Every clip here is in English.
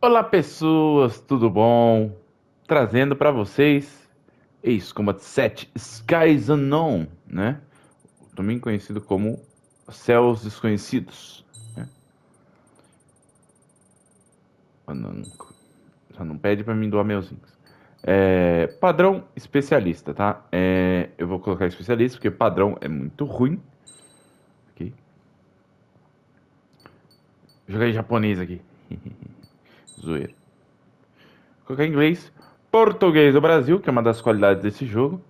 Olá pessoas, tudo bom? Trazendo para vocês Ace Combat 7 Skies Unknown, né? Também conhecido como Céus Desconhecidos, né? Já não pede para mim doar meus links. Padrão especialista, tá? Eu vou colocar especialista porque padrão é muito ruim. Okay? Joguei japonês aqui. Zoeira. Vou colocar em inglês. Português do Brasil, que é uma das qualidades desse jogo.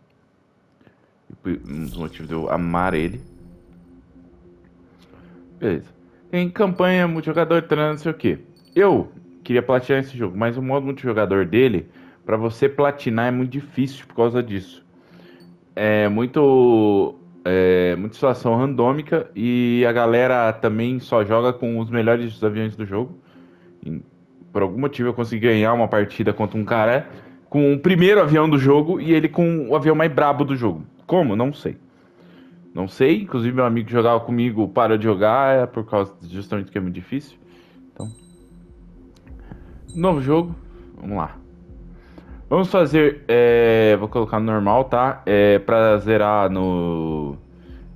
Um dos motivos de eu amar ele. Beleza. Tem campanha, multijogador, não sei o que. Eu queria platinar esse jogo, mas o modo multijogador dele, pra você platinar é muito difícil por causa disso. Muita situação randômica e a galera também só joga com os melhores aviões do jogo. Por algum motivo eu consegui ganhar uma partida contra um cara com o primeiro avião do jogo e ele com o avião mais brabo do jogo. Como? Não sei. Não sei, inclusive meu amigo que jogava comigo parou de jogar por causa justamente que é muito difícil. Então, novo jogo, vamos lá. Vamos fazer, vou colocar no normal, tá? Pra zerar no...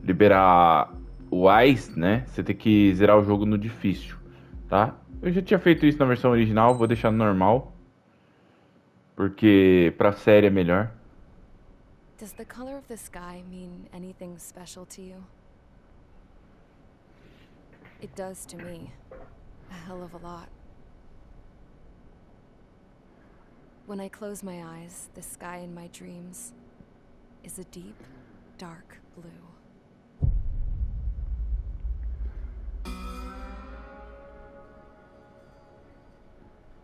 liberar o Ice, né? Você tem que zerar o jogo no difícil, tá? Eu já tinha feito isso na versão original, vou deixar no normal. Porque pra série é melhor. Does the color of the sky mean anything special to you? It does to me. A hell of a lot. When I close my eyes, the sky in my dreams is a deep, dark blue.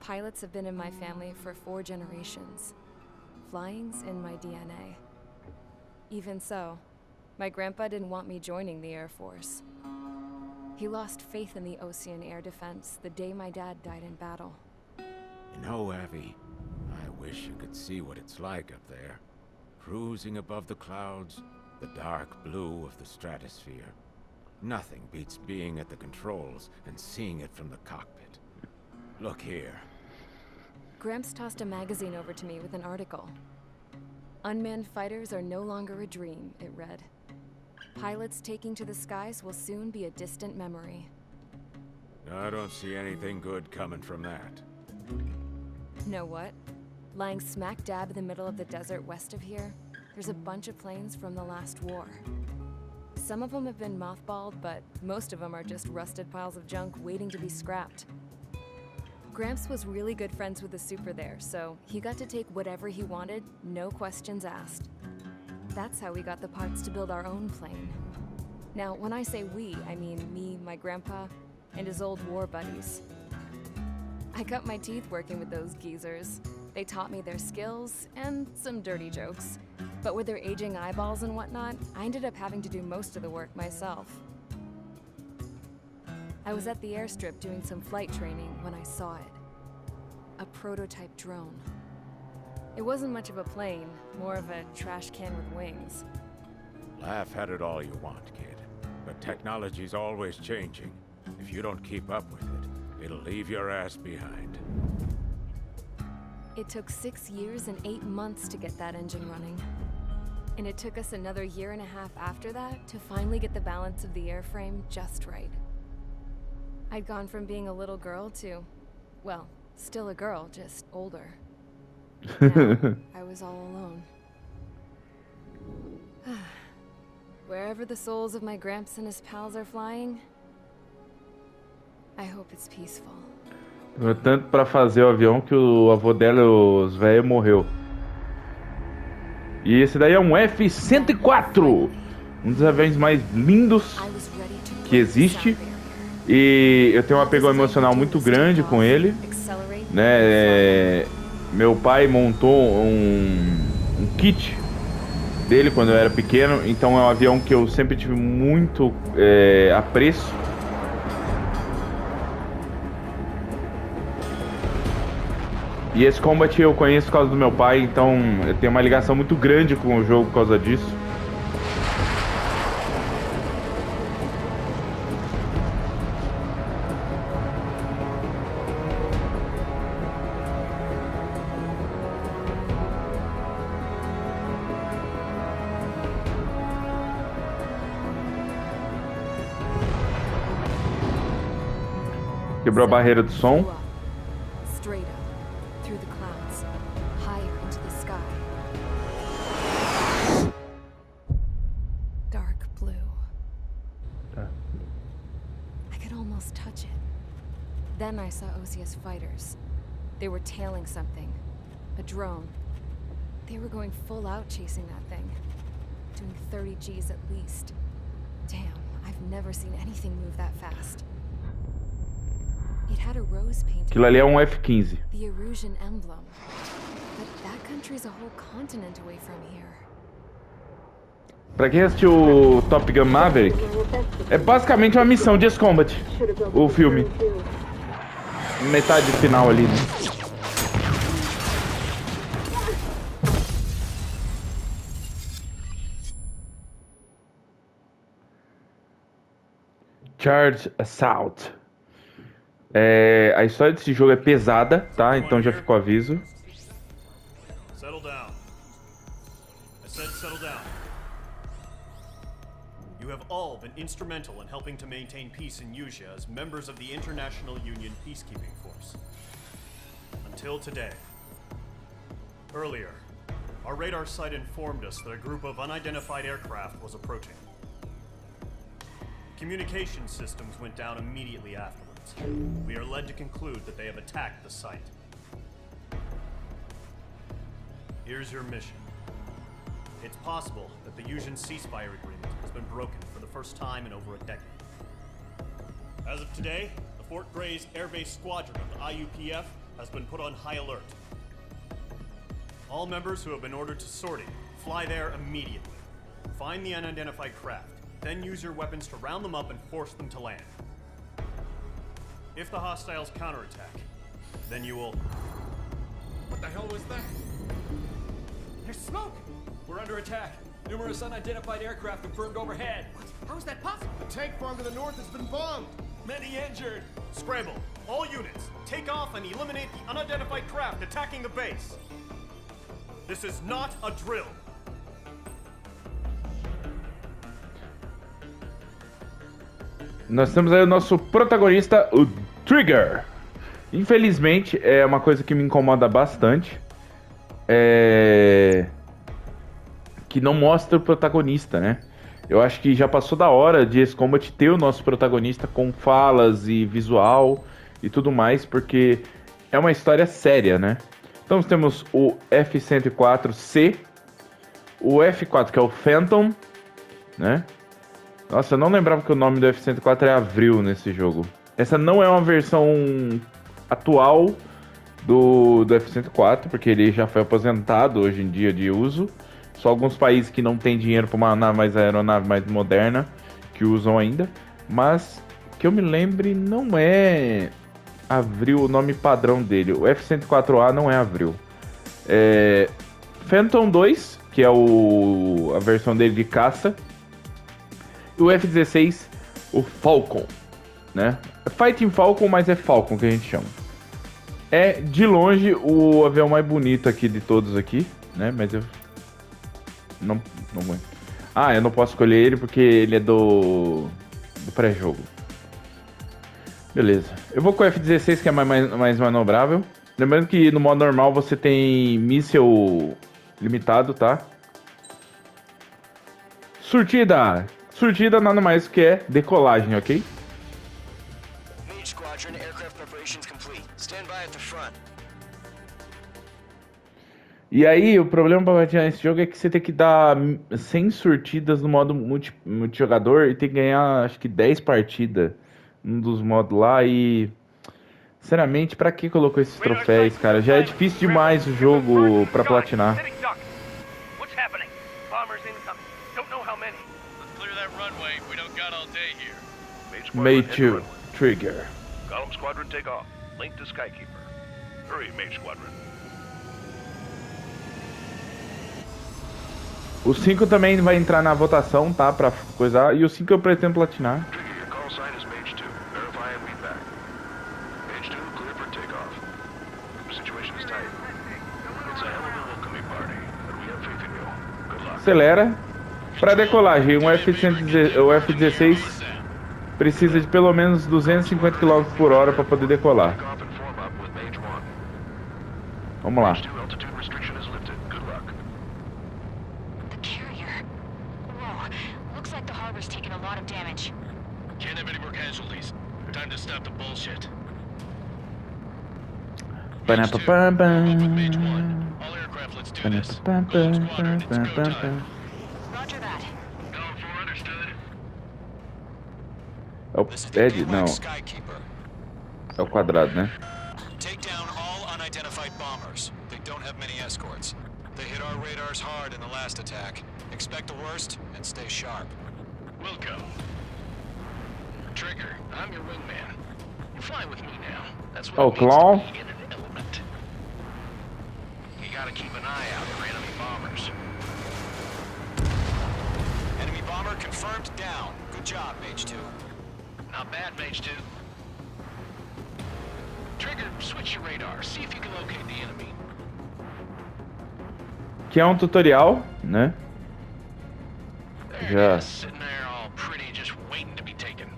Pilots have been in my family for 4 generations. Flying's in my DNA. Even so, my grandpa didn't want me joining the Air Force. He lost faith in the Ocean Air Defense the day my dad died in battle. You know, Abby, I wish you could see what it's like up there. Cruising above the clouds, the dark blue of the stratosphere. Nothing beats being at the controls and seeing it from the cockpit. Look here. Gramps tossed a magazine over to me with an article. Unmanned fighters are no longer a dream, it read. Pilots taking to the skies will soon be a distant memory. I don't see anything good coming from that. Know what? Lying smack dab in the middle of the desert west of here, there's a bunch of planes from the last war. Some of them have been mothballed, but most of them are just rusted piles of junk waiting to be scrapped. Gramps was really good friends with the super there, so he got to take whatever he wanted, no questions asked. That's how we got the parts to build our own plane. Now, when I say we, I mean me, my grandpa, and his old war buddies. I cut my teeth working with those geezers. They taught me their skills and some dirty jokes. But with their aging eyeballs and whatnot, I ended up having to do most of the work myself. I was at the airstrip doing some flight training when I saw it. A prototype drone. It wasn't much of a plane, more of a trash can with wings. Laugh at it all you want, kid. But technology's always changing. If you don't keep up with it, it'll leave your ass behind. It took 6 years and 8 months to get that engine running. And it took us another 1.5 years after that to finally get the balance of the airframe just right. I'd gone from being a little girl to, well, still a girl, just older. Now, I was all alone. Wherever the souls of my Gramps and his pals are flying, I hope it's peaceful. Tanto pra fazer o avião que o avô dela, os velhos, morreu. E esse daí é um F-104, um dos aviões mais lindos que existe. E eu tenho um apego emocional muito grande com ele, né? Meu pai montou um kit dele quando eu era pequeno, então é um avião que eu sempre tive muito apreço. E esse Combat eu conheço por causa do meu pai, então eu tenho uma ligação muito grande com o jogo por causa disso. Quebrou a barreira do som. Straight up, through the clouds, higher into the sky. Dark blue. I could almost touch it. Then I saw Osia's fighters. They were tailing something. A drone. They were going full out chasing that thing. Doing 30 Gs at least. Damn, I've never seen anything move that fast. It had a rose painted. Aquilo ali é um F-15. The Erusian emblem. But that country's a whole continent away from here. Pra quem assistiu o Top Gun Maverick, é basicamente uma missão de Ace Combat, o filme. Metade final ali, né? Charge Assault. A história desse jogo é pesada, tá? Então já ficou aviso. Settle down. I said settle down. You have all been instrumental in helping to maintain peace in Usea as members of the International Union Peacekeeping Force. Until today. Earlier, our radar site informed us that a group of unidentified aircraft was approaching. Communication systems went down immediately afterwards. We are led to conclude that they have attacked the site. Here's your mission. It's possible that the Usian ceasefire agreement has been broken for the first time in over a decade. As of today, the Fort Gray's Air Base Squadron of the IUPF has been put on high alert. All members who have been ordered to sortie, fly there immediately. Find the unidentified craft, then use your weapons to round them up and force them to land. If the hostiles counterattack, then you will... What the hell was that? There's smoke! We're under attack. Numerous unidentified aircraft confirmed overhead. What? How is that possible? The tank farm to the north has been bombed. Many injured. Scramble, all units, take off and eliminate the unidentified craft attacking the base. This is not a drill. Nós temos aí o nosso protagonista, o Trigger. Infelizmente, é uma coisa que me incomoda bastante. Que não mostra o protagonista, né? Eu acho que já passou da hora de Ace Combat ter o nosso protagonista com falas e visual e tudo mais, porque é uma história séria, né? Então temos o F-104C, o F4 que é o Phantom, né? Nossa, eu não lembrava que o nome do F-104 é Avril nesse jogo. Essa não é uma versão atual do F-104, porque ele já foi aposentado hoje em dia de uso. Só alguns países que não tem dinheiro para uma aeronave mais moderna que usam ainda. Mas, que eu me lembre, não é Avril o nome padrão dele. O F-104A não é Avril. Phantom 2, que é a versão dele de caça. E o F-16, o Falcon, né? Fighting Falcon, mas é Falcon que a gente chama. É, de longe, o avião mais bonito aqui de todos aqui, né? Mas eu... Não vou... Ah, eu não posso escolher ele porque ele é do pré-jogo. Beleza. Eu vou com o F-16, que é mais manobrável. Lembrando que no modo normal você tem míssil limitado, tá? Surtida! Surtida nada mais que é decolagem, ok? Mage Squadron, aircraft preparations complete. Stand by at the front. E aí, o problema pra platinar esse jogo é que você tem que dar 100 surtidas no modo multijogador e tem que ganhar, acho que 10 partidas num dos modos lá e... Sinceramente, pra que colocou esses troféus, cara? Já é difícil demais o jogo pra platinar. Mate Trigger. Column Squadron take off. Link to Skykeeper. Hurry, Mage Squadron. O 5 também vai entrar na votação, tá? Pra coisar. E o 5 eu pretendo platinar. Trigger, your call sign is Mage 2. Verify and read back. Mage 2, clear for takeoff. The situation is tight. It's a hell of a welcoming party, but we have faith in you. Good luck. Acelera. Pra decolagem, o F-16 precisa de pelo menos 250 km por hora para poder decolar. Take off and form up with Mage 1. Vamos lá. Mage 2 altitude restriction is lifted. Good luck. The carrier. Whoa. Looks like the harbor's taken a lot of damage. Can't have any more casualties. Time to stop the bullshit. Mage 2, up with Mage 1. All aircraft, let's do this. Golden Squadron, it's go time. Roger that. Going for understood. É o pad? Não, Skykeeper. é o quadrado, né? Take down all unidentified bombers. They don't have many escorts. They hit our radars hard in the last attack. Expect the worst and stay sharp. Wilco. Trigger, I'm your wingman. You're flying with me now. That's what Oh, it means Claw? to be in an element. You gotta keep an eye out for enemy bombers. Enemy bomber confirmed down. Good job, Mage 2. Not bad, Mage 2. Trigger, switch your radar. See if you can locate the enemy. Que é um tutorial, né? There Já. it is, sitting there all pretty, just waiting to be taken.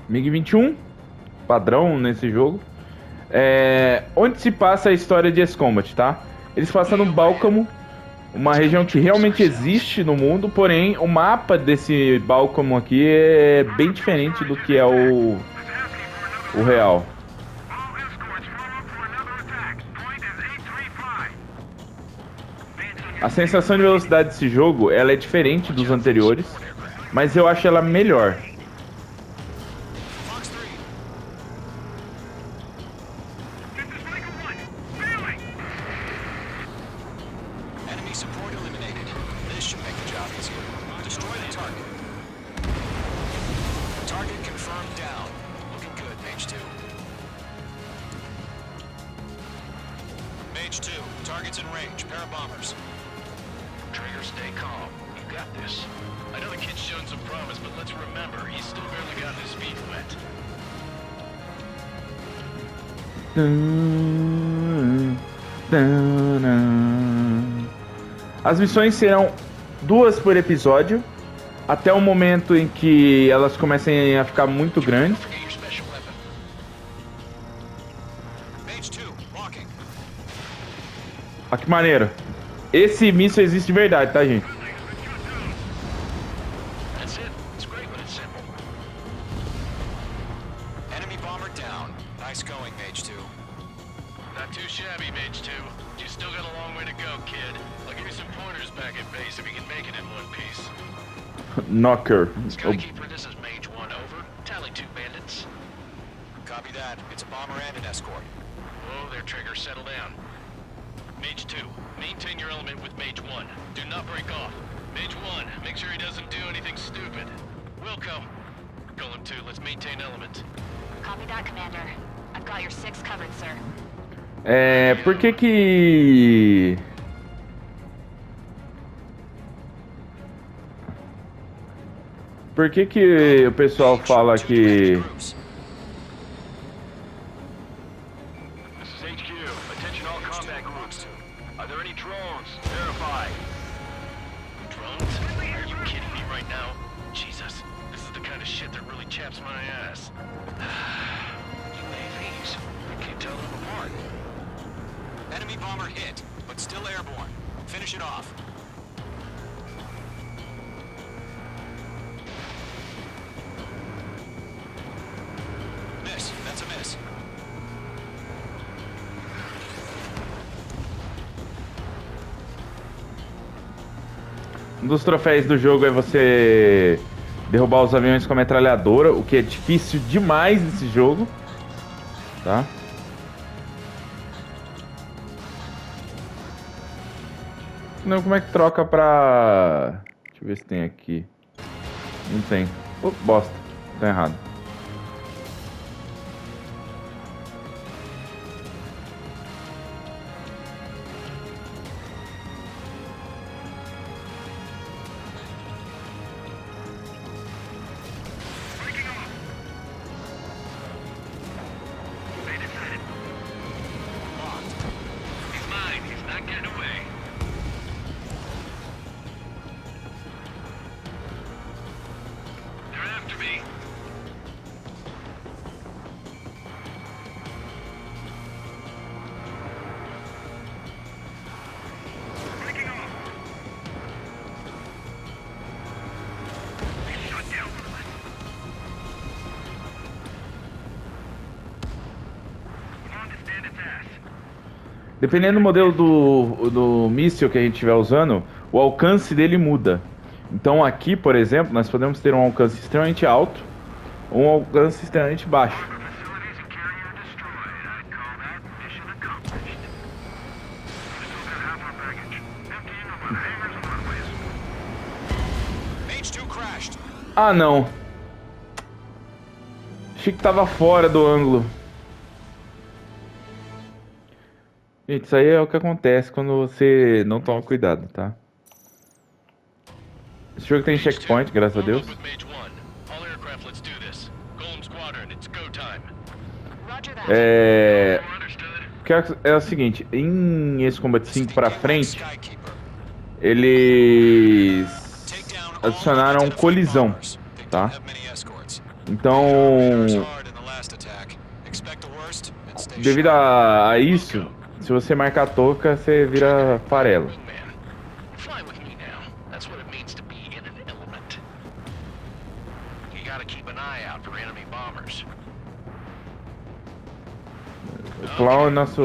MiG-21, padrão nesse jogo. Onde se passa a história de Ace Combat, tá? Eles passam no Bálcamo, uma região que realmente existe no mundo, porém o mapa desse Bálcamo aqui é bem diferente do que é o real. A sensação de velocidade desse jogo, ela é diferente dos anteriores, mas eu acho ela melhor. Fox 3. Enemy support eliminated. This should make the job easier. Destroy the target. Target confirmed down. Looking good, Mage 2. Mage 2, target's in range. Pair of bombers. Trigger, stay calm. You got this. I know the kid's shown some promise, but let's remember, he's still barely gotten his feet wet. As missões serão 2 por episódio, até o momento em que elas comecem a ficar muito grandes. Forget your special weapon. Mage 2, locking. Ah, que maneiro. Esse míssil existe de verdade, tá, gente? That's it. It's great when it's simple. Enemy bomber down. Nice going, Mage 2. Not too shabby, Mage 2. You still got a long way to go, kid. I'll give you some pointers back at base if you can make it in one piece. Knocker. Skykeeper, this is Mage 1, over. Tally 2 bandits. Copy that. It's a bomber and an escort. Whoa there, Trigger. Settle down. Mage 2, maintain your element with Mage 1. Do not break off. Mage 1, make sure he doesn't do anything stupid. Wilco. Golem 2, let's maintain element. Copy that, Commander. I've got your 6 covered, sir. Por que que... Por que que o pessoal fala que... This is HQ. Attention all combat groups. Are there any drones? Verify. Drones? Are you kidding me right now? Jesus, this is the kind of shit that really chaps my ass. UAVs. I can't tell them apart. Enemy bomber hit, but still airborne. Finish it off. Miss. That's a miss. Um dos troféus do jogo é você derrubar os aviões com a metralhadora, o que é difícil demais nesse jogo, tá? Não, como é que troca pra... Deixa eu ver se tem aqui. Não tem. Oh, bosta. Tá errado. He's mine. He's not getting away. Dependendo do modelo do míssil que a gente estiver usando, o alcance dele muda. Então aqui, por exemplo, nós podemos ter um alcance extremamente alto ou um alcance extremamente baixo. Ah, não. Achei que tava fora do ângulo. Gente, isso aí é o que acontece quando você não toma cuidado, tá? Esse jogo tem checkpoint, graças a Deus. É o seguinte, em esse Combat 5 pra frente, eles adicionaram colisão, tá? Então, devido a isso, se você marcar a touca, você vira farelo. O Clown é nosso...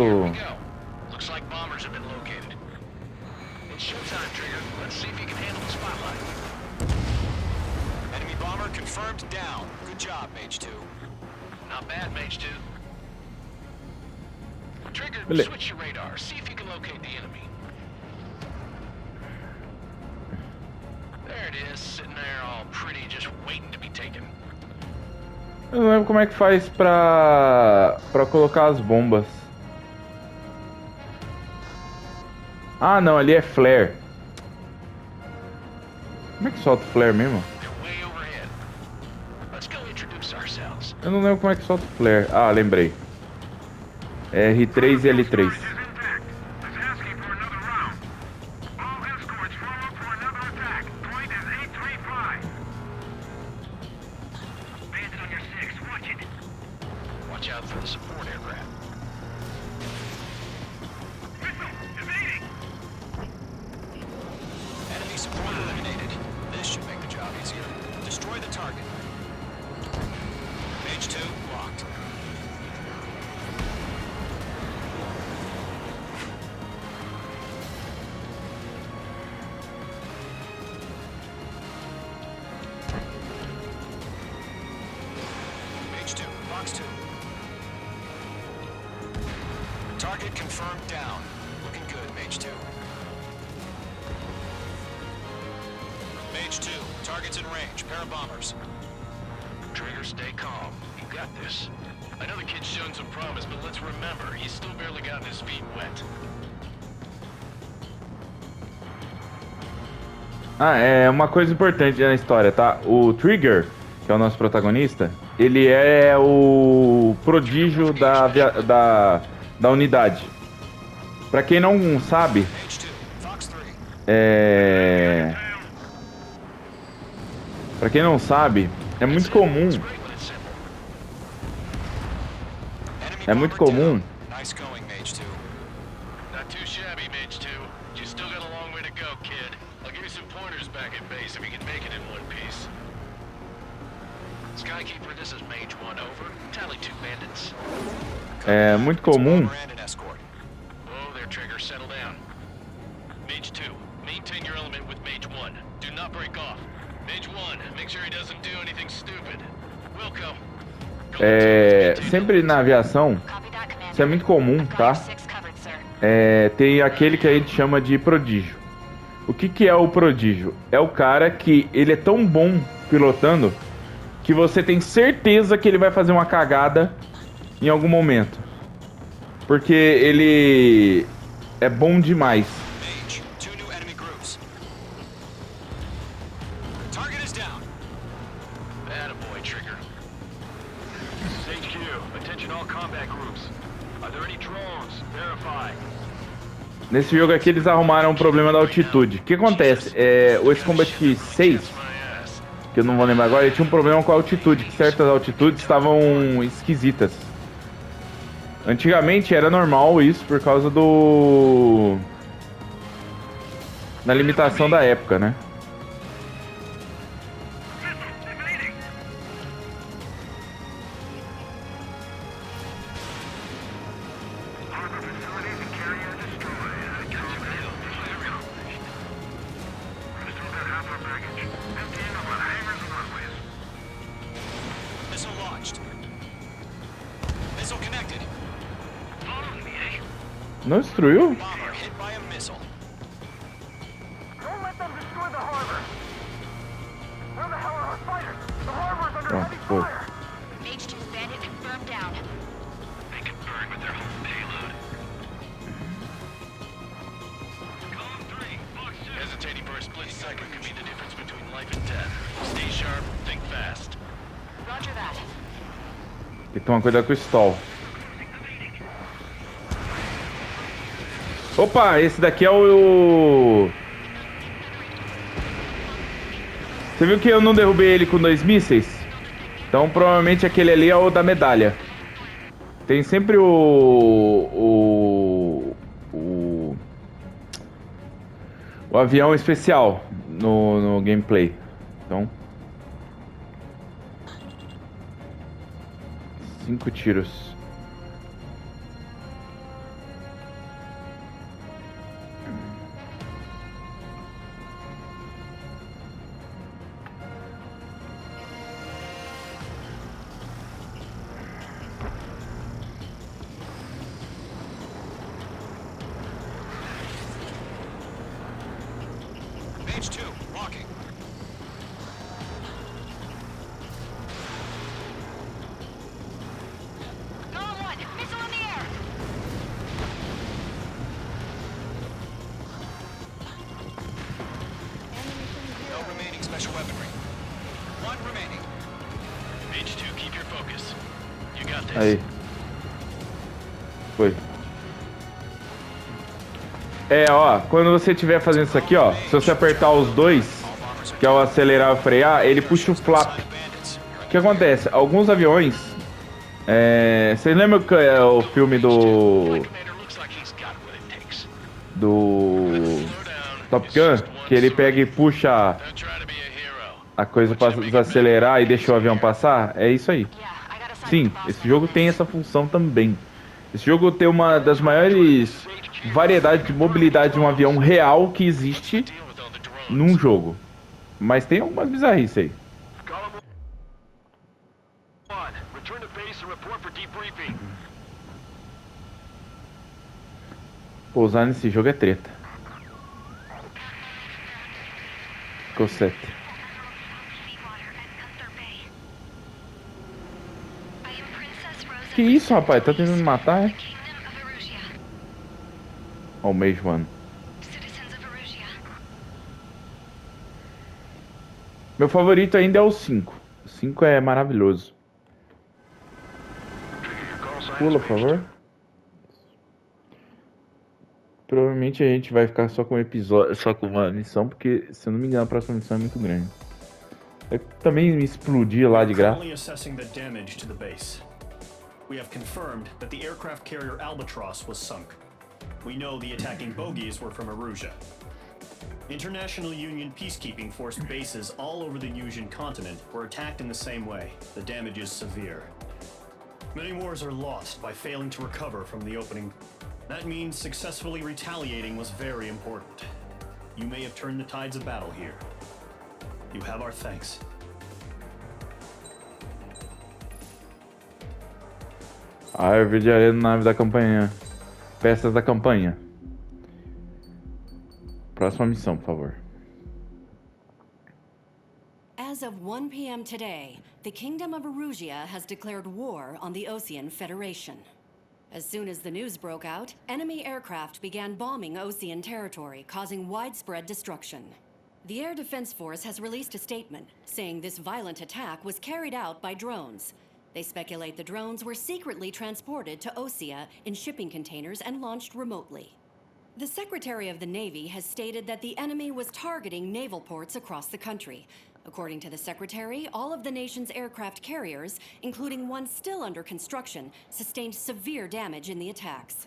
Enemy bomber confirmed down. Good job, Mage 2. Not bad, Mage 2. Trigger, switch your radar. See if you can locate the enemy. There it is, sitting there all pretty, just waiting to be taken. Eu não lembro como é que faz pra colocar as bombas. Ah, não, ali é flare. Como é que solta o flare mesmo? Eu não lembro como é que solta o flare. Ah, lembrei. É R3 e L3. Target confirmed down. Looking good, Mage 2. Mage 2, target's in range. Pair of bombers. Trigger, stay calm. You got this. I know the kid's shown some promise, but let's remember, he's still barely gotten his feet wet. Ah, é uma coisa importante na história, tá? O Trigger, que é o nosso protagonista, ele é o prodígio da unidade. Pra quem não sabe, pra quem não sabe, é muito comum. É muito comum. É muito comum. Sempre na aviação, isso é muito comum, tá? Tem aquele que a gente chama de prodígio. O que é o prodígio? É o cara que ele é tão bom pilotando que você tem certeza que ele vai fazer uma cagada em algum momento. Porque ele é bom demais. Nesse jogo aqui eles arrumaram um problema da altitude. O que acontece? Esse Combat 6, que eu não vou lembrar agora, ele tinha um problema com a altitude, que certas altitudes estavam esquisitas. Antigamente era normal isso por causa da limitação da época, né? Não destruiu? Bomber hit by a missile. Don't let them destroy the harbor. Where the hell are our fighters? The harbor's under Pronto, heavy foi. fire. H2's bandit confirmed down. They can burn with their whole payload. Column 3, Fox 2. Hesitating for a split second could be the difference between life and death. Stay sharp, think fast. Roger that. Tem que tomar cuidado com o stall. Opa, esse daqui é o... Você viu que eu não derrubei ele com 2 mísseis? Então provavelmente aquele ali é o da medalha. Tem sempre o avião especial no gameplay. Então 5 tiros. H2, walking. Column 1, missile in the air. No remaining special weaponry. 1 remaining. H2, keep your focus. You got this. Aí. Foi. É, ó, quando você estiver fazendo isso aqui, ó, se você apertar os dois, que é o acelerar e o frear, ele puxa o flap. O que acontece? Alguns aviões... vocês lembram que é o filme do Top Gun? Que ele pega e puxa a coisa para desacelerar e deixa o avião passar? É isso aí. Sim, esse jogo tem essa função também. Esse jogo tem uma das maiores variedades de mobilidade de um avião real que existe num jogo. Mas tem algumas bizarrices aí. Column 1, return to base and report for debriefing. Pousar nesse jogo é treta. Ficou 7. Que isso, rapaz? Tá tentando me matar, é? Ó, o Mage, mano. Meu favorito ainda é o 5. O 5 é maravilhoso. Pula, por favor. Provavelmente a gente vai ficar só com um episódio, só com uma missão, porque, se eu não me engano, a próxima missão é muito grande. Eu também me explodir lá de graça. Currently assessing the damage to the base. We have confirmed that the aircraft carrier Albatross was sunk. We know the attacking bogies were from Erusia. International Union peacekeeping force bases all over the Yusian continent were attacked in the same way. The damage is severe. Many wars are lost by failing to recover from the opening. That means successfully retaliating was very important. You may have turned the tides of battle here. You have our thanks. Árvore de areia na nave da campanha. Peças da campanha. Próxima missão, por favor. As of 1 p.m. today, the Kingdom of Erusia has declared war on the Osean Federation. As soon as the news broke out, enemy aircraft began bombing Osean territory, causing widespread destruction. The Air Defense Force has released a statement saying this violent attack was carried out by drones. They speculate the drones were secretly transported to Osea in shipping containers and launched remotely. The Secretary of the Navy has stated that the enemy was targeting naval ports across the country. According to the Secretary, all of the nation's aircraft carriers, including one still under construction, sustained severe damage in the attacks.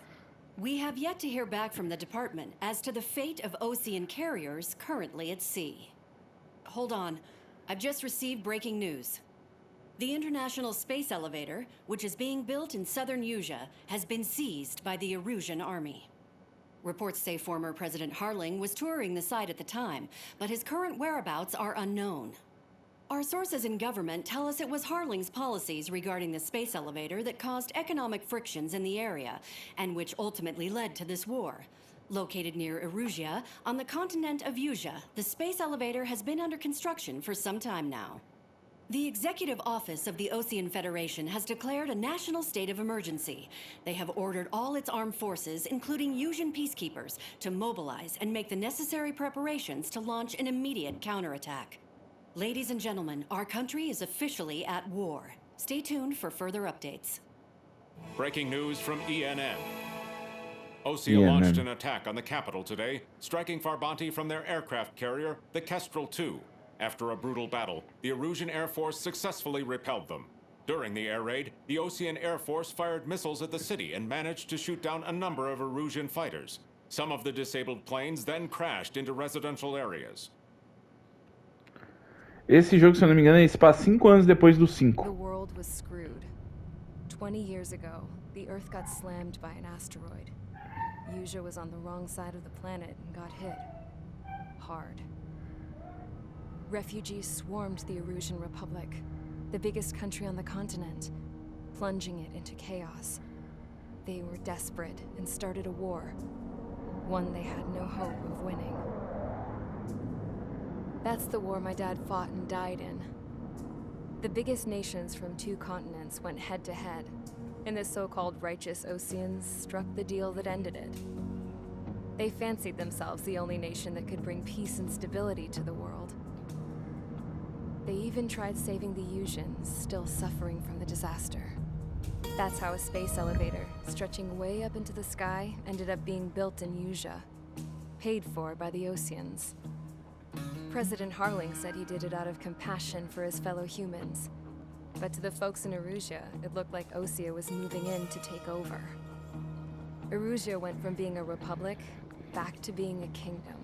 We have yet to hear back from the department as to the fate of Osean carriers currently at sea. Hold on, I've just received breaking news. The International Space Elevator, which is being built in southern Yusia, has been seized by the Erusian army. Reports say former President Harling was touring the site at the time, but his current whereabouts are unknown. Our sources in government tell us it was Harling's policies regarding the space elevator that caused economic frictions in the area, and which ultimately led to this war. Located near Erusia, on the continent of Usia, the space elevator has been under construction for some time now. The Executive Office of the Ocean Federation has declared a national state of emergency. They have ordered all its armed forces, including Usian peacekeepers, to mobilize and make the necessary preparations to launch an immediate counterattack. Ladies and gentlemen, our country is officially at war. Stay tuned for further updates. Breaking news from ENN. Osea launched an attack on the capital today, striking Farbanti from their aircraft carrier, the Kestrel II. After a brutal battle, the Erusian Air Force successfully repelled them. During the air raid, the Ocean Air Force fired missiles at the city and managed to shoot down a number of Erusian fighters. Some of the disabled planes then crashed into residential areas. Esse jogo, se eu não me engano, ele se passa 5 anos depois do 5. The world was screwed. 20 years ago, the Earth got slammed by an asteroid. Usia was on the wrong side of the planet and got hit. Hard. Refugees swarmed the Erusian Republic, the biggest country on the continent, plunging it into chaos. They were desperate and started a war, one they had no hope of winning. That's the war my dad fought and died in. The biggest nations from 2 continents went head-to-head, and the so-called righteous Oceans struck the deal that ended it. They fancied themselves the only nation that could bring peace and stability to the world. They even tried saving the Usians, still suffering from the disaster. That's how a space elevator, stretching way up into the sky, ended up being built in Usia, paid for by the Oceans. President Harling said he did it out of compassion for his fellow humans. But to the folks in Erusia, it looked like Osea was moving in to take over. Erusia went from being a republic back to being a kingdom.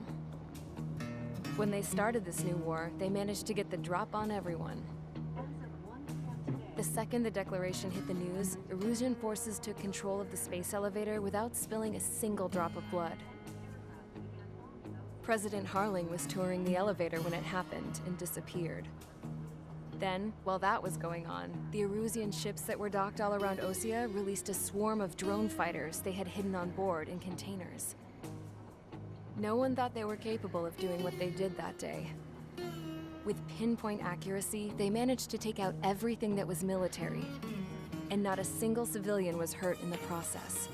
When they started this new war, they managed to get the drop on everyone. The second the declaration hit the news, Erusian forces took control of the space elevator without spilling a single drop of blood. President Harling was touring the elevator when it happened and disappeared. Then, while that was going on, the Erusian ships that were docked all around Osea released a swarm of drone fighters they had hidden on board in containers. No one thought they were capable of doing what they did that day. With pinpoint accuracy, they managed to take out everything that was military, and not a single civilian was hurt in the process.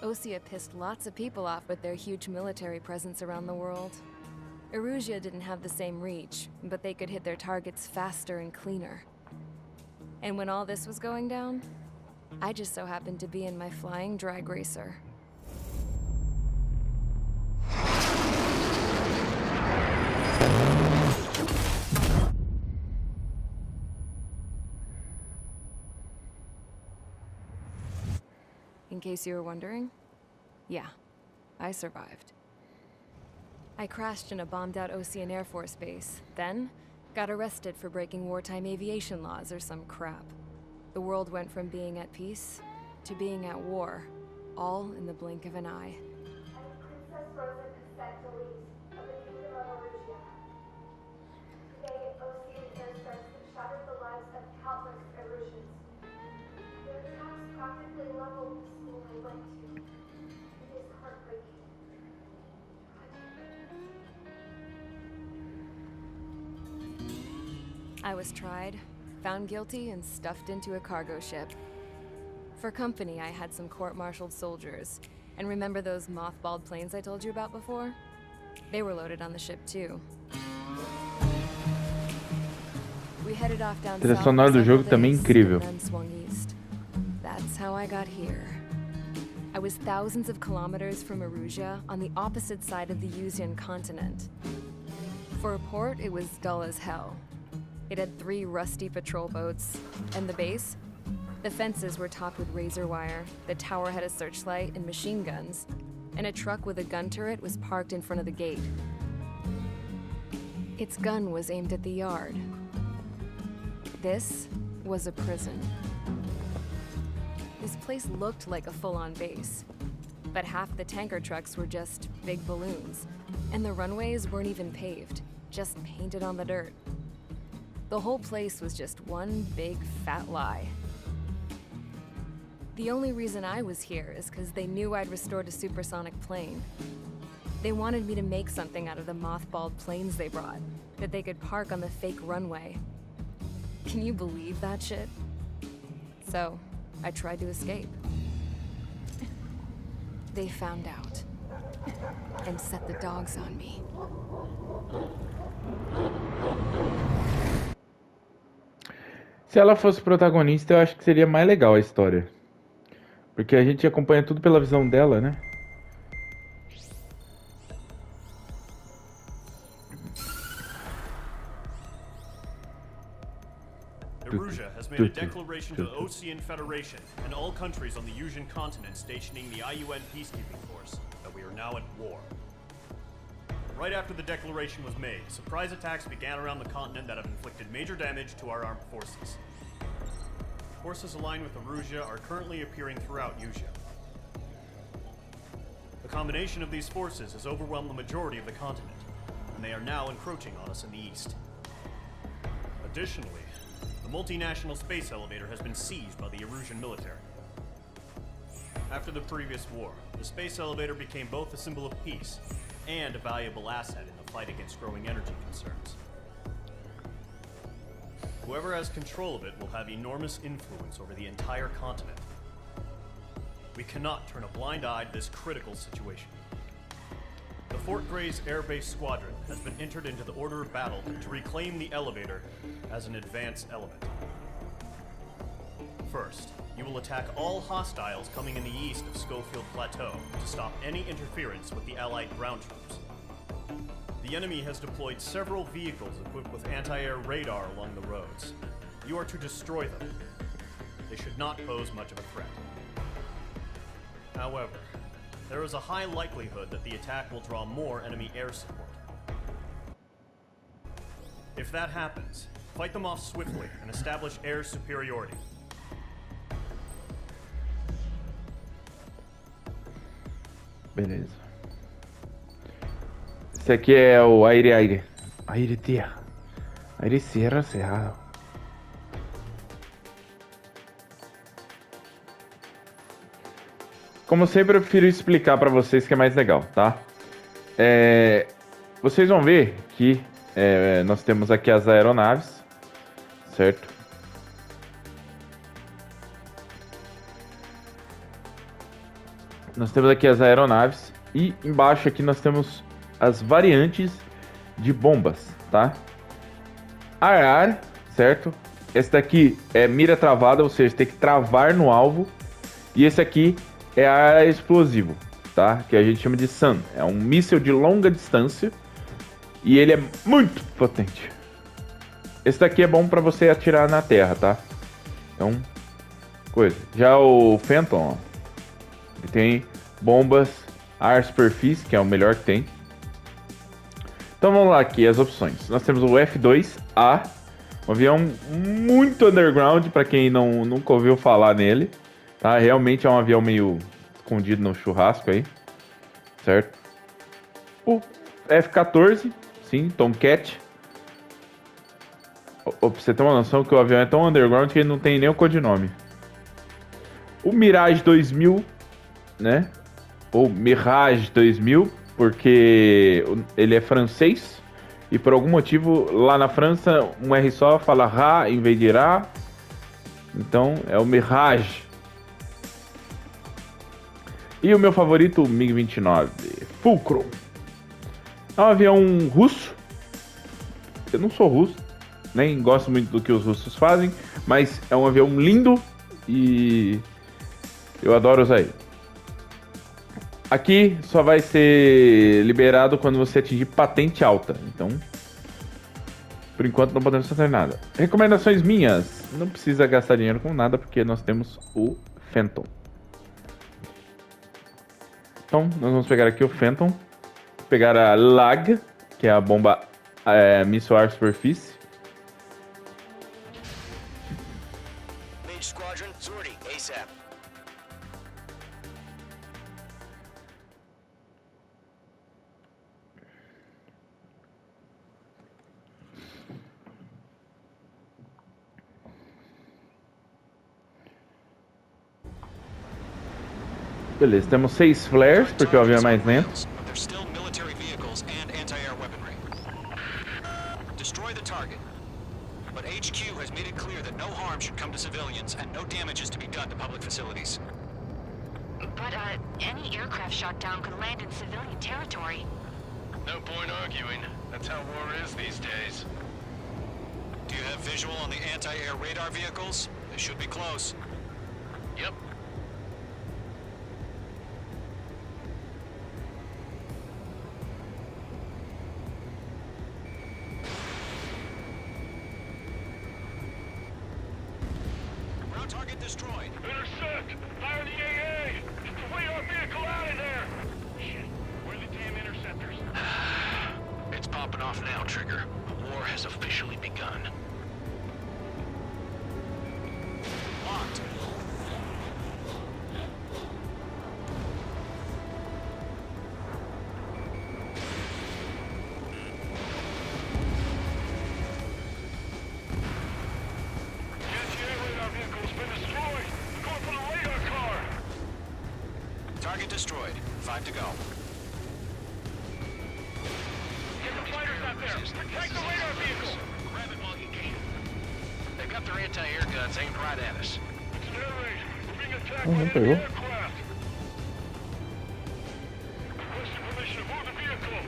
Osea pissed lots of people off with their huge military presence around the world. Erusia didn't have the same reach, but they could hit their targets faster and cleaner. And when all this was going down, I just so happened to be in my flying drag racer. In case you were wondering, yeah, I survived. I crashed in a bombed-out Ocean Air Force base, then got arrested for breaking wartime aviation laws or some crap. The world went from being at peace to being at war, all in the blink of an eye. Princess Rosa consent to leave of the Kingdom of Erusia. Today, Ocean airstrikes have shattered the lives of countless Erusians. Their attacks practically leveled the school I went to. It is heartbreaking. I was tried, found guilty, and stuffed into a cargo ship. For company, I had some court-martialed soldiers. And remember those mothballed planes I told you about before? They were loaded on the ship too. We headed off down A trilha sonora do jogo também é incrível. then swung east. That's how I got here. I was thousands of kilometers from Erusia on the opposite side of the Usian continent. For a port, it was dull as hell. It had 3 rusty patrol boats, and the base? The fences were topped with razor wire, the tower had a searchlight and machine guns, and a truck with a gun turret was parked in front of the gate. Its gun was aimed at the yard. This was a prison. This place looked like a full-on base, but half the tanker trucks were just big balloons, and the runways weren't even paved, just painted on the dirt. The whole place was just one big fat lie. The only reason I was here is because they knew I'd restored a supersonic plane. They wanted me to make something out of the mothballed planes they brought, that they could park on the fake runway. Can you believe that shit? So, I tried to escape. They found out, and set the dogs on me. Se ela fosse protagonista, eu acho que seria mais legal a história. Porque a gente acompanha tudo pela visão dela, né? Erusia has made a declaration to the Ocean Federation and all countries on the Usian continent stationing the IUN peacekeeping force that we are now at war. Right after the declaration was made, surprise attacks began around the continent that have inflicted major damage to our armed forces. Forces aligned with Erusia are currently appearing throughout Usia. The combination of these forces has overwhelmed the majority of the continent, and they are now encroaching on us in the east. Additionally, the multinational space elevator has been seized by the Erusian military. After the previous war, the space elevator became both a symbol of peace and a valuable asset in the fight against growing energy concerns. Whoever has control of it will have enormous influence over the entire continent. We cannot turn a blind eye to this critical situation. The Fort Gray's Air Base Squadron has been entered into the order of battle to reclaim the elevator as an advance element. First, you will attack all hostiles coming in the east of Schofield Plateau to stop any interference with the Allied ground troops. The enemy has deployed several vehicles equipped with anti-air radar along the roads. You are to destroy them. They should not pose much of a threat. However, there is a high likelihood that the attack will draw more enemy air support. If that happens, fight them off swiftly and establish air superiority. Beleza. Esse aqui é o aire. Aire-terra. Aire-serra, cerrado. Como sempre, eu prefiro explicar para vocês que é mais legal, tá? Vocês vão ver que nós temos aqui as aeronaves, certo? Nós temos aqui as aeronaves e embaixo aqui nós temos as variantes de bombas, tá? Ar, certo? Esse daqui é mira travada, ou seja, tem que travar no alvo. E esse aqui é ar explosivo, tá? Que a gente chama de SAM. É um míssil de longa distância e ele é muito potente. Esse daqui é bom para você atirar na terra, tá? Então, coisa. Já o Phantom, ó, ele tem bombas ar superfície, que é o melhor que tem. Então vamos lá aqui, as opções. Nós temos o F2A, um avião muito underground, para quem nunca ouviu falar nele, tá? Realmente é um avião meio escondido no churrasco aí, certo? O F-14, sim, Tomcat. Pra você ter uma noção que o avião é tão underground que ele não tem nem o codinome. O Mirage 2000, né? Ou Mirage 2000, porque ele é francês e por algum motivo lá na França um R só fala Ra em vez de Ra, então é o Mirage. E o meu favorito, o MiG-29 Fulcrum. É um avião russo. Eu não sou russo, nem gosto muito do que os russos fazem, mas é um avião lindo e eu adoro usar ele. Aqui só vai ser liberado quando você atingir patente alta. Então, por enquanto não podemos fazer nada. Recomendações minhas. Não precisa gastar dinheiro com nada, porque nós temos o Phantom. Então, nós vamos pegar aqui o Phantom. Pegar a LAG, que é a bomba míssil ar superfície. Mage Squadron, sortie, ASAP. Beleza, temos 6 flares, porque o avião é mais lento. There's still military vehicles and anti-air weaponry. Destroy the target. But HQ has made it clear that no harm should come to civilians and no damage is to be done to public facilities. But, any aircraft shot down could land in civilian territory. No point arguing. That's how war is these days. Do you have visual on the anti-air radar vehicles? They should be close. Yep. Ground target destroyed. Intercept! Fire the AA! Get the radar vehicle out of there! Shit, where are the damn interceptors? It's popping off now, Trigger. The war has officially begun. Locked. Radar vehicle's been destroyed! Going for the radar car! Target destroyed. 5 to go. Get the fighters out there! Protect the radar vehicle! Grab it while you can. They've got their anti-air guns aimed right at us. It's an air raid. We're being attacked by enemy aircraft. Requesting permission to move the vehicle.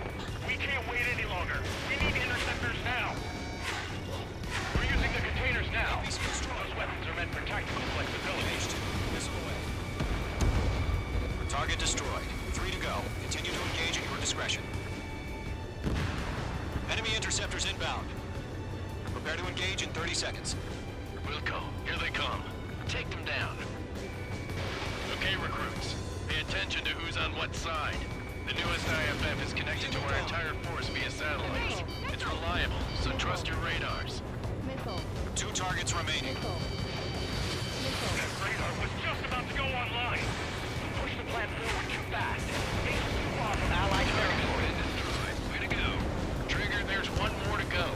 We can't wait any longer. We need interceptors now. We're using the containers now. Those weapons are meant for tactical flexibility. Missile away. Target destroyed. 3 to go. Continue to engage at your discretion. Enemy interceptors inbound. Prepare to engage in 30 seconds. Wilco, here they come. Take them down. Okay, recruits. Pay attention to who's on what side. The newest IFF is connected to our entire force via satellite. It's reliable, so trust your radars. 2 targets remaining. That radar was just about to go online. Push the plan forward too fast. It's too far from Allied territory. Way to go. Trigger, there's one more to go.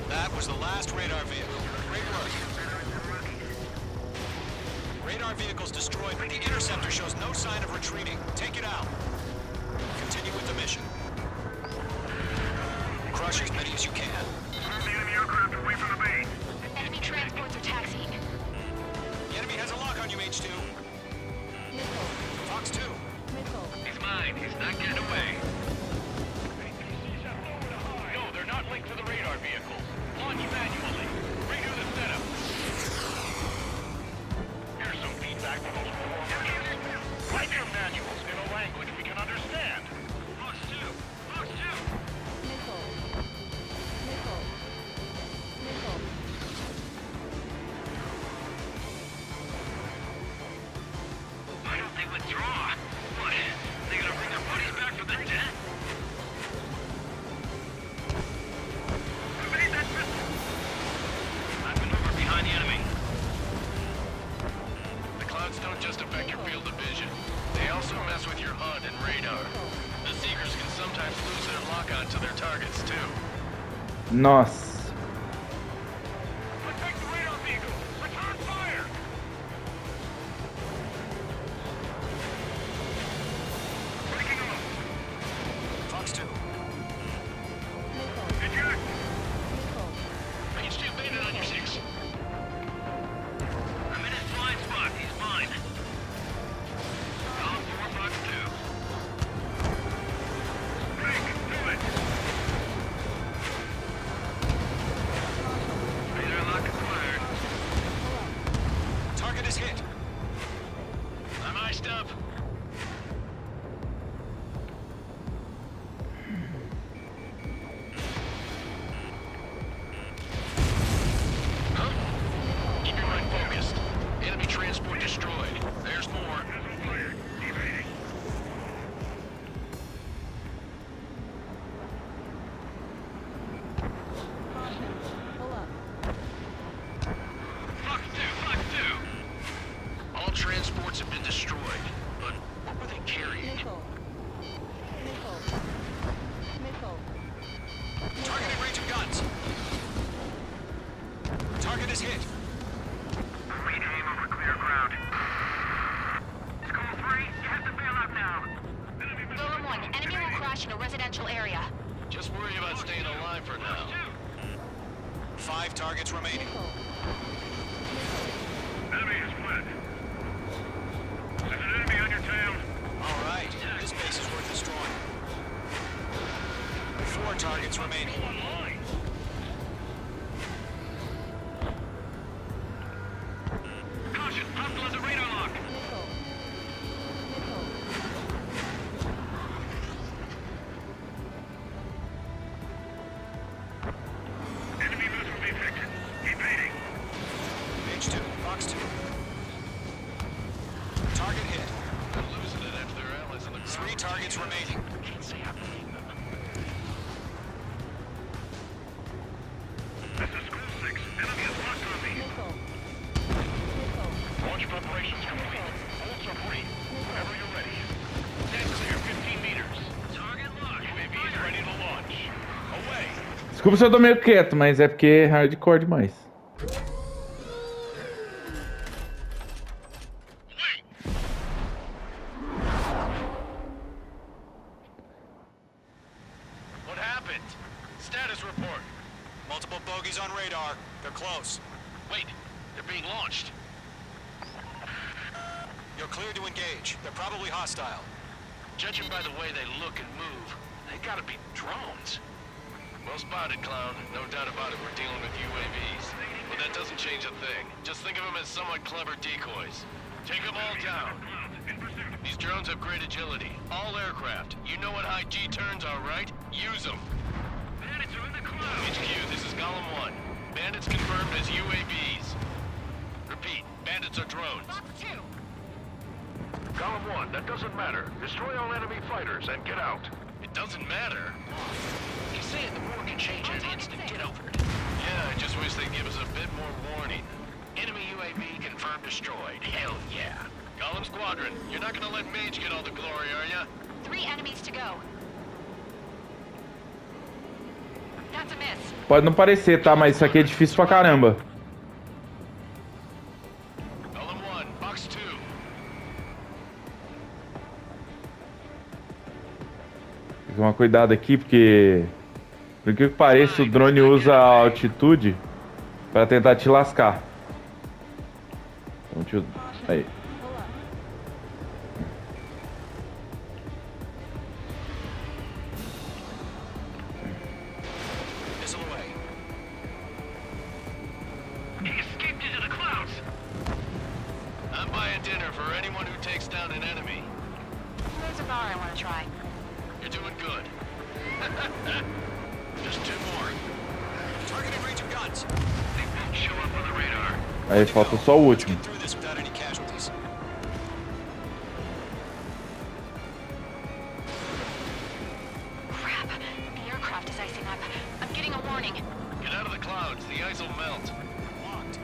That was the last radar vehicle. Great work. Radar vehicle's destroyed, but the interceptor shows no sign of retreating. Take it out. Continue with the mission. Crush as many as you can. Move the enemy aircraft away from the base. Enemy transports are taxiing. The enemy has a lock on you, H2. Fox 2. He's mine. He's not getting away. No, they're not linked to the radar vehicle. Launch manually. Redo the setup. Here's some feedback from those performers. Write your manuals in a language we can understand. Fox 2. Fox 2. Why don't they withdraw? What? They gonna bring their buddies back from the dead? Evade that missile! I've maneuvered behind the enemy. The clouds don't just affect your field of vision. They also mess with your HUD and radar. The Seekers can sometimes lose their lock-on to their targets, too. Nossa. Protect the radar vehicle! Return fire! Breaking off! Fox 2. Eject! Range 2 bandit on your 6. I'm in his blind spot. He's mine. Column 4, Fox 2. Break! Do it! in a residential area. Just worry about staying alive for now. 5 targets remaining. Enemy is split. There's an enemy on your tail. All right, this base is worth destroying. 4 targets remaining. Caution, hostile has a radar lock. Enemy missile detected. Evading. Page 2, box 2. Target hit. They're losing it after their allies on the ground. 3 targets remaining. Can't say I'm This is School 6. Enemy is locked on me. Launch preparations complete. Bolts are free. Whenever you're ready. Stand clear, 15 meters. Target locked. UAV is ready to launch. Away. Desculpa se eu tô meio quieto, mas é porque é hardcore demais. What happened? Status report. Multiple bogeys on radar. They're close. Wait, they're being launched. You're cleared to engage. They're probably hostile. Judging by the way they look and move, they gotta be drones. Well spotted, Clown. No doubt about it, we're dealing with UAVs. But that doesn't change a thing. Just think of them as somewhat clever decoys. Take them all down. These drones have great agility. All aircraft. You know what high G turns are, right? Use them. Bandits are in the clouds. HQ, this is Column 1. Bandits confirmed as UAVs. Repeat, bandits are drones. Box 2. Column 1, that doesn't matter. Destroy all enemy fighters and get out. It doesn't matter? Keep saying the war can change in an instant. Get over it. Yeah, I just wish they'd give us a bit more warning. Enemy UAV confirmed destroyed. Hell yeah. Column Squadron, you're not gonna let Mage get all the glory, are ya? 3 enemies to go. That's a miss. Pode não parecer, tá? Mas isso aqui é difícil pra caramba. Column 1, box 2. Tem que tomar cuidado aqui, porque... Por que pareça, o drone usa a altitude pra tentar te lascar. Então, deixa eu... Aí. Missile away. He escaped into the clouds. I'm buying dinner for anyone who takes down an enemy. There's a bar I want to try. You're doing good. Just 2 more. Targeting range of guns. They won't show up on the radar. Aí falta só o último. Get through this without any casualties. Crap. The aircraft is icing up. I'm getting a warning. Get out of the clouds. The ice will melt. Locked.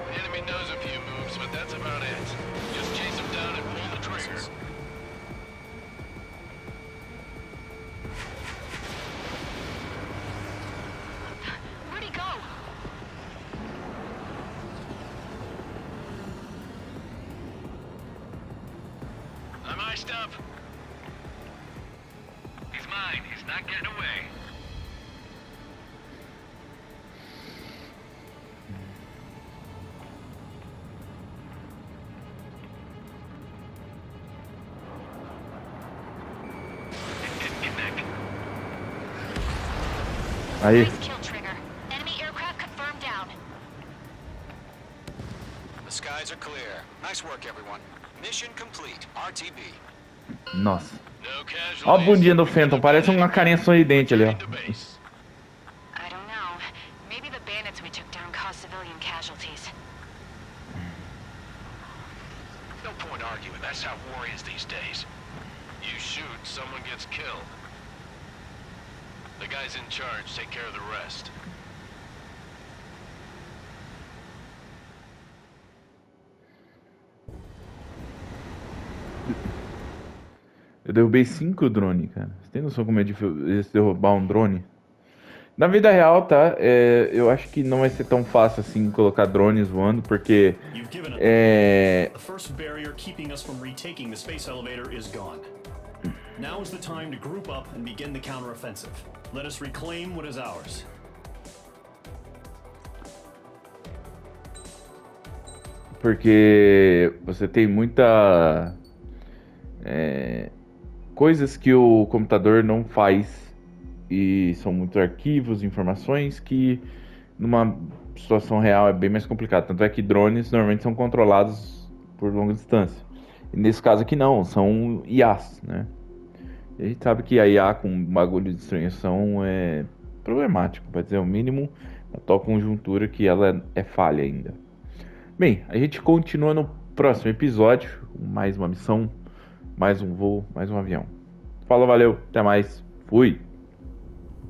The enemy knows a few moves, but that's about it. Just chase them down and pull the trigger. Where'd he go? I'm iced up. He's mine. He's not getting away. Aí. Nice kill trigger. Enemy aircraft confirmed down. The skies are clear. Nice work, everyone. Mission complete. RTB. Nossa. No casualties. Ó a bundinha do Phantom. Parece uma carinha sorridente ali, ó. Into base. I don't know. Maybe the bandits we took down caused civilian casualties. No point arguing. That's how war is these days. You shoot, someone gets killed. The guys in charge take care of the rest. Eu derrubei 5 drones, cara. Você tem noção como é difícil derrubar um drone? Na vida real, tá? Eu acho que não vai ser tão fácil assim colocar drones voando, porque The first barrier keeping us from retaking the space elevator is gone. Now is the time to group up and begin the counteroffensive. Let us reclaim what is ours. Porque você tem muita coisas que o computador não faz, e são muitos arquivos, informações que numa situação real é bem mais complicado. Tanto é que drones normalmente são controlados por longa distância. E nesse caso aqui não, são IAs, né? E a gente sabe que a IA com bagulho de estranhação é problemático, para dizer o mínimo, na tal conjuntura que ela é falha ainda. Bem, a gente continua no próximo episódio, mais uma missão, mais um voo, mais um avião. Falou, valeu, até mais, fui!